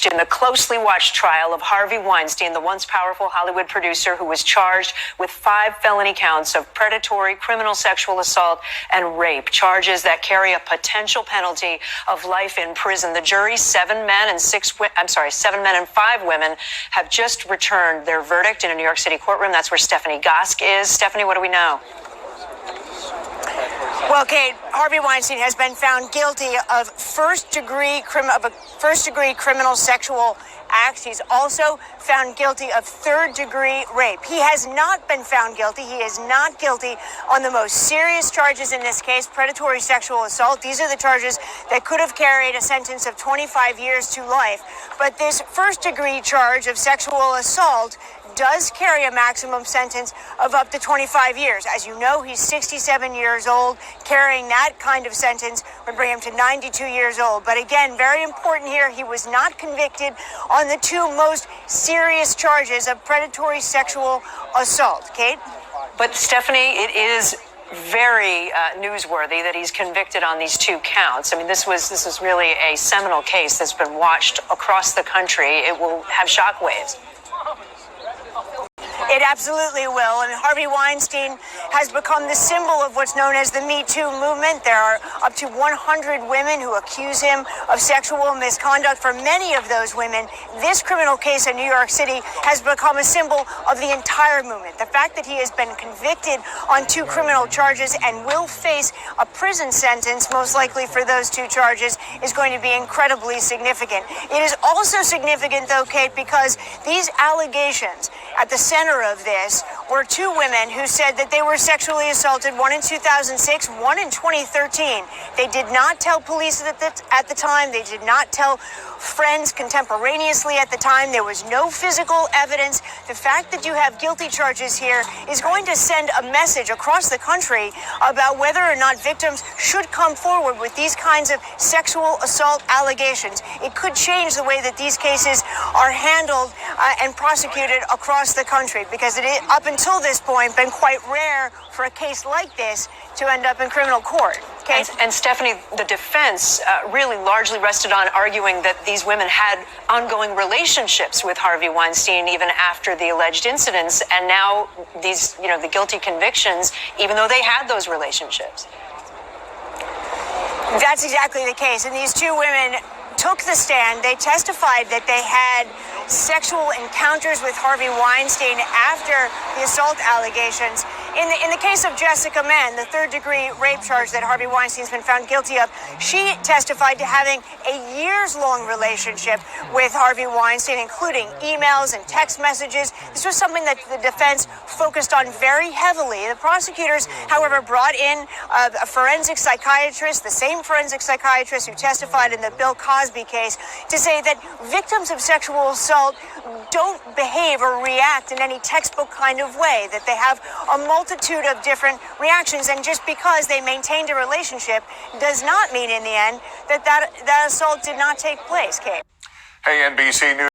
engaged in the closely watched trial of Harvey Weinstein, the once powerful Hollywood producer who was charged with 5 felony counts of predatory, criminal sexual assault, and rape, charges that carry a potential penalty of life in prison. The jury, 7 men and 5 women, have just returned their verdict in a New York City courtroom. That's where Stephanie Gosk is. Stephanie, what do we know? Well, Kate, Harvey Weinstein has been found guilty of first-degree criminal sexual acts. He's also found guilty of third-degree rape. He has not been found guilty. He is not guilty on the most serious charges in this case, predatory sexual assault. These are the charges that could have carried a sentence of 25 years to life. But this first-degree charge of sexual assault does carry a maximum sentence of up to 25 years. As you know, he's 67 years old. Carrying that kind of sentence would bring him to 92 years old. But again, very important here, he was not convicted on the 2 most serious charges of predatory sexual assault. Kate? But Stephanie, it is very newsworthy that he's convicted on these 2 counts. I mean, this is really a seminal case that's been watched across the country. It will have shockwaves. It absolutely will. And Harvey Weinstein has become the symbol of what's known as the Me Too movement. There are up to 100 women who accuse him of sexual misconduct. For many of those women, this criminal case in New York City has become a symbol of the entire movement. The fact that he has been convicted on 2 criminal charges and will face a prison sentence, most likely for those 2 charges, is going to be incredibly significant. It is also significant, though, Kate, because these allegations at the center of this were 2 women who said that they were sexually assaulted, one in 2006, one in 2013. They did not tell police at the time. They did not tell friends contemporaneously at the time. There was no physical evidence. The fact that you have guilty charges here is going to send a message across the country about whether or not victims should come forward with these kinds of sexual assault allegations. It could change the way that these cases are handled and prosecuted across the country, because it is, up until this point, been quite rare for a case like this to end up in criminal court. Okay? And Stephanie, the defense really largely rested on arguing that these women had ongoing relationships with Harvey Weinstein even after the alleged incidents, and now these, the guilty convictions, even though they had those relationships. That's exactly the case. And these 2 women took the stand. They testified that they had sexual encounters with Harvey Weinstein after the assault allegations. In the case of Jessica Mann, the third-degree rape charge that Harvey Weinstein's been found guilty of, she testified to having a years-long relationship with Harvey Weinstein, including emails and text messages. This was something that the defense focused on very heavily. The prosecutors, however, brought in a forensic psychiatrist, the same forensic psychiatrist who testified in the Bill Cosby case, to say that victims of sexual assault don't behave or react in any textbook kind of way, that they have a multitude of different reactions, and just because they maintained a relationship does not mean in the end that assault did not take place, Kate. Hey, NBC News.